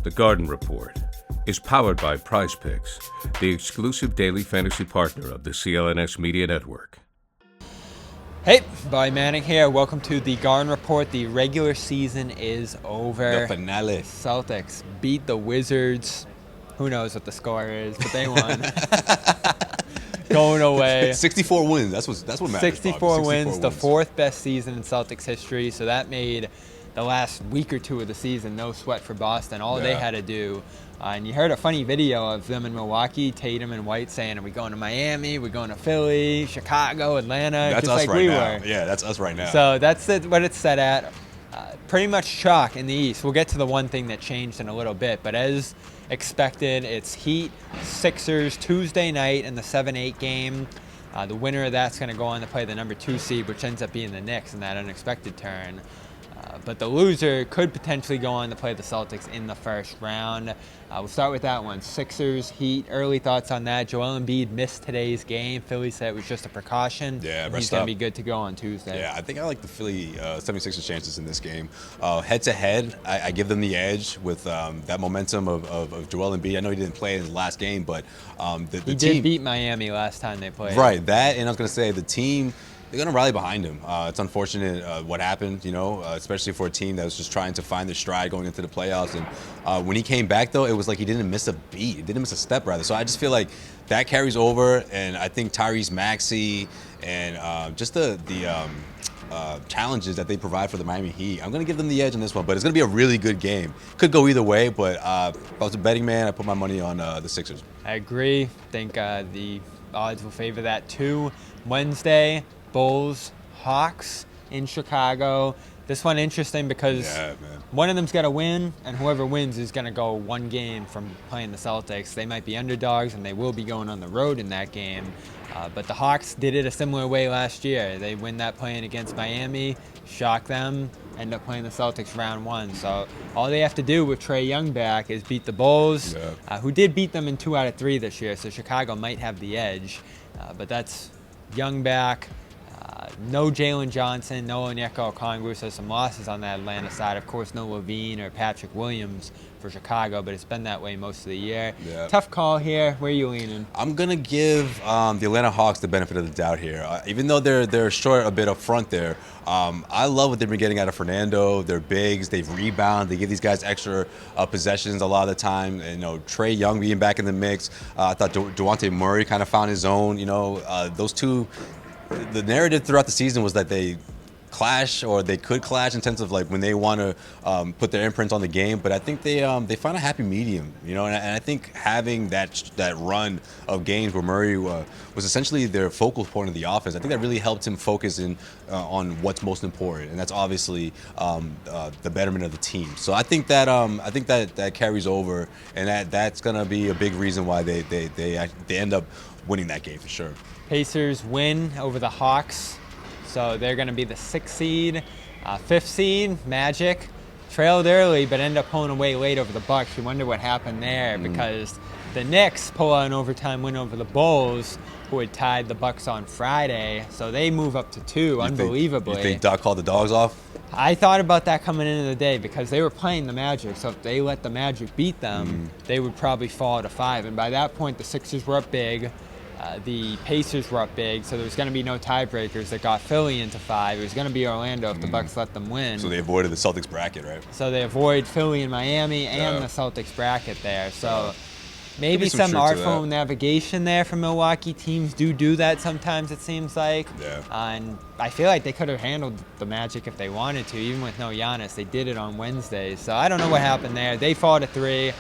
The Garden Report is powered by Prize Picks, the exclusive daily fantasy partner of the CLNS Media Network. Hey, Bobby Manning here. Welcome to the Garden Report. The regular season is over. The finale. Celtics beat the Wizards. Who knows what the score is, but they won. Going away. 64 wins. That's what matters. 64 wins, the fourth best season in Celtics history. So that made the last week or two of the season no sweat for Boston. All they had to do. And you heard a funny video of them in Milwaukee, Tatum and White saying, are we going to Miami? We're going to Philly, Chicago, Atlanta? That's just us like right we now. were. Yeah, that's us right now. So that's what it's set at. Pretty much chalk in the East. We'll get to the one thing that changed in a little bit. But as expected, it's Heat, Sixers, Tuesday night in the 7-8 game. The winner of that's going to go on to play the number 2 seed, which ends up being the Knicks in that unexpected turn. But the loser could potentially go on to play the Celtics in the first round. We'll start with that one. Sixers, Heat, early thoughts on that. Joel Embiid missed today's game. Philly said it was just a precaution. Yeah, he's going to be good to go on Tuesday. Yeah, I think I like the Philly 76ers chances in this game. Head-to-head, I give them the edge with that momentum of Joel Embiid. I know he didn't play in his last game, but he did beat Miami last time they played. Right, that, and I was going to say the team, they're going to rally behind him. It's unfortunate what happened, especially for a team that was just trying to find their stride going into the playoffs. And when he came back, though, it was like he didn't miss a beat. He didn't miss a step, rather. So I just feel like that carries over. And I think Tyrese Maxey and just the challenges that they provide for the Miami Heat, I'm going to give them the edge on this one. But it's going to be a really good game. Could go either way, but if I was a betting man, I put my money on the Sixers. I agree. I think the odds will favor that, too. Wednesday, Bulls, Hawks in Chicago. This one interesting because one of them's got to win, and whoever wins is going to go one game from playing the Celtics. They might be underdogs, and they will be going on the road in that game. But the Hawks did it a similar way last year. They win that playing against Miami, shock them, end up playing the Celtics round one. So all they have to do with Trae Young back is beat the Bulls, who did beat them in 2 out of 3 this year. So Chicago might have the edge. But that's Young back. No Jalen Johnson, no Onyeka Okongwu, so some losses on that Atlanta side. Of course, no Levine or Patrick Williams for Chicago, but it's been that way most of the year. Yeah. Tough call here. Where are you leaning? I'm going to give the Atlanta Hawks the benefit of the doubt here. Even though they're short a bit up front there, I love what they've been getting out of Fernando. They're bigs. They've rebound. They give these guys extra possessions a lot of the time. And, Trae Young being back in the mix. I thought DeJounte Murray kind of found his own. Those two. The narrative throughout the season was that they clash, or they could clash in terms of like when they want to put their imprint on the game. But I think they find a happy medium, and I think having that run of games where Murray was essentially their focal point of the offense, I think that really helped him focus on what's most important, and that's obviously the betterment of the team. So I think that carries over, and that's gonna be a big reason why they end up winning that game for sure. Pacers win over the Hawks, so they're going to be the 6th seed. 5th seed, Magic, trailed early but end up pulling away late over the Bucks. You wonder what happened there because the Knicks pull out an overtime win over the Bulls, who had tied the Bucks on Friday, so they move up to 2, unbelievably. You think Doc called the dogs off? I thought about that coming into the day because they were playing the Magic, so if they let the Magic beat them, they would probably fall to 5. And by that point, the Sixers were up big. The Pacers were up big, so there was going to be no tiebreakers that got Philly into 5. It was going to be Orlando if the Bucks let them win. So they avoided the Celtics bracket, right? So they avoid Philly and Miami and the Celtics bracket there. So maybe some artful navigation there from Milwaukee. Teams do that sometimes, it seems like. Yeah. And I feel like they could have handled the Magic if they wanted to, even with no Giannis. They did it on Wednesday. So I don't know what happened there. They fall to 3.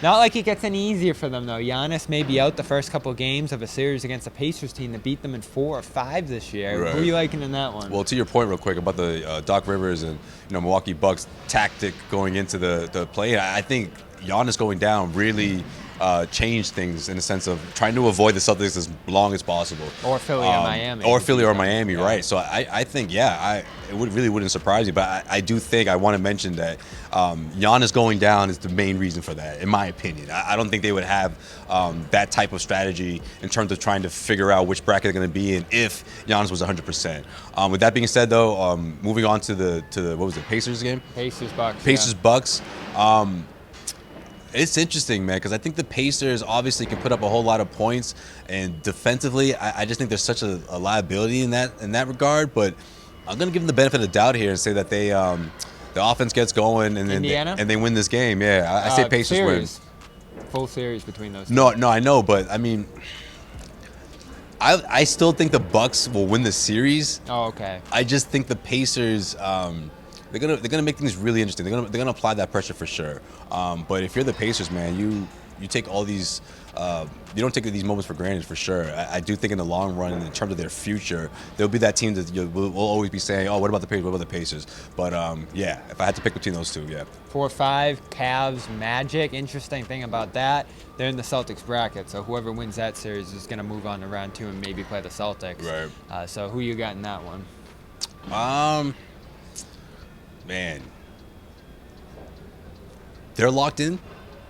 Not like it gets any easier for them, though. Giannis may be out the first couple of games of a series against a Pacers team that beat them in 4 or 5 this year. Right. Who are you liking in that one? Well, to your point real quick about the Doc Rivers and Milwaukee Bucks tactic going into the play, I think Giannis going down really changed things in the sense of trying to avoid the Celtics as long as possible. Or Philly or Miami. Or Philly or Miami, right. So I think, it really wouldn't surprise me. But I do think I want to mention that Giannis going down is the main reason for that, in my opinion. I don't think they would have that type of strategy in terms of trying to figure out which bracket they're going to be in if Giannis was 100%. With that being said, though, moving on to the what was it, Pacers game? Pacers-Bucks. Pacers-Bucks. It's interesting, man, because I think the Pacers obviously can put up a whole lot of points, and defensively, I just think there's such a liability in that regard. But I'm gonna give them the benefit of the doubt here and say that they the offense gets going and then they win this game. Yeah, I say Pacers series. Full series between those two. No, I know, but I mean, I still think the Bucks will win the series. Oh, okay. I just think the Pacers. They're gonna make things really interesting. They're gonna apply that pressure for sure. But if you're the Pacers, man, you take all these. You don't take these moments for granted for sure. I do think in the long run, in terms of their future, there'll be that team that will always be saying, "Oh, what about the Pacers? What about the Pacers?" But yeah, if I had to pick between those two, yeah. 4-5, Cavs, Magic. Interesting thing about that, they're in the Celtics bracket, so whoever wins that series is gonna move on to round 2 and maybe play the Celtics. Right. So who you got in that one? Man, they're locked in.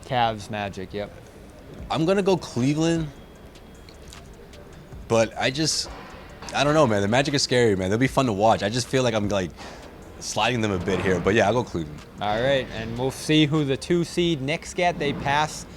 Cavs, Magic. Yep. I'm gonna go Cleveland, but I don't know, man. The Magic is scary, man. They'll be fun to watch. I just feel like I'm like sliding them a bit here, but yeah, I'll go Cleveland. All right, and we'll see who the 2 seed Knicks get. They pass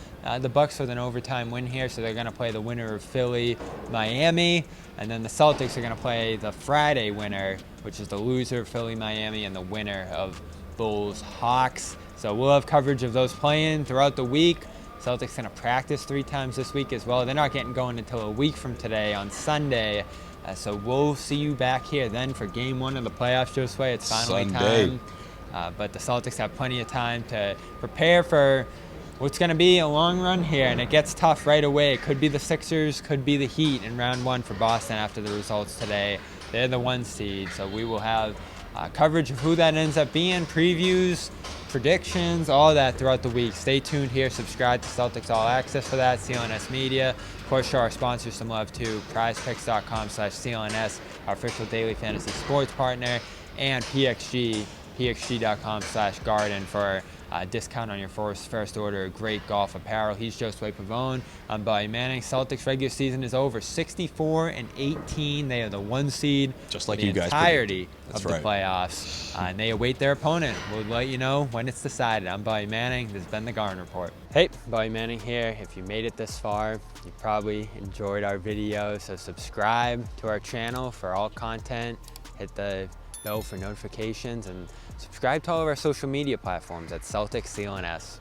the Bucks with an overtime win here, so they're gonna play the winner of Philly, Miami, and then the Celtics are gonna play the Friday winner, which is the loser of Philly, Miami, and the winner of Bulls, Hawks. So we'll have coverage of those playing throughout the week. Celtics gonna practice 3 times this week as well. They're not getting going until a week from today on Sunday. So we'll see you back here then for game 1 of the playoffs, Josue. It's finally time. But the Celtics have plenty of time to prepare for what's going to be a long run here, and it gets tough right away. It could be the Sixers, could be the Heat in round 1 for Boston after the results today. They're the 1 seed, so we will have coverage of who that ends up being, previews, predictions, all that throughout the week. Stay tuned here. Subscribe to Celtics All Access for that, CLNS Media. Of course, show our sponsors some love too. PrizePicks.com/CLNS, our official daily fantasy sports partner, and PXG.com/garden for discount on your first order of great golf apparel. He's Josue Pavon. I'm Bobby Manning. Celtics regular season is over. 64-18. They are the 1 seed. Just like the you guys entirety of right. the playoffs. And they await their opponent. We'll let you know when it's decided. I'm Bobby Manning. This has been the Garden Report. Hey, Bobby Manning here. If you made it this far, you probably enjoyed our video. So subscribe to our channel for all content. Hit the bell for notifications and subscribe to all of our social media platforms at Celtics CLNS.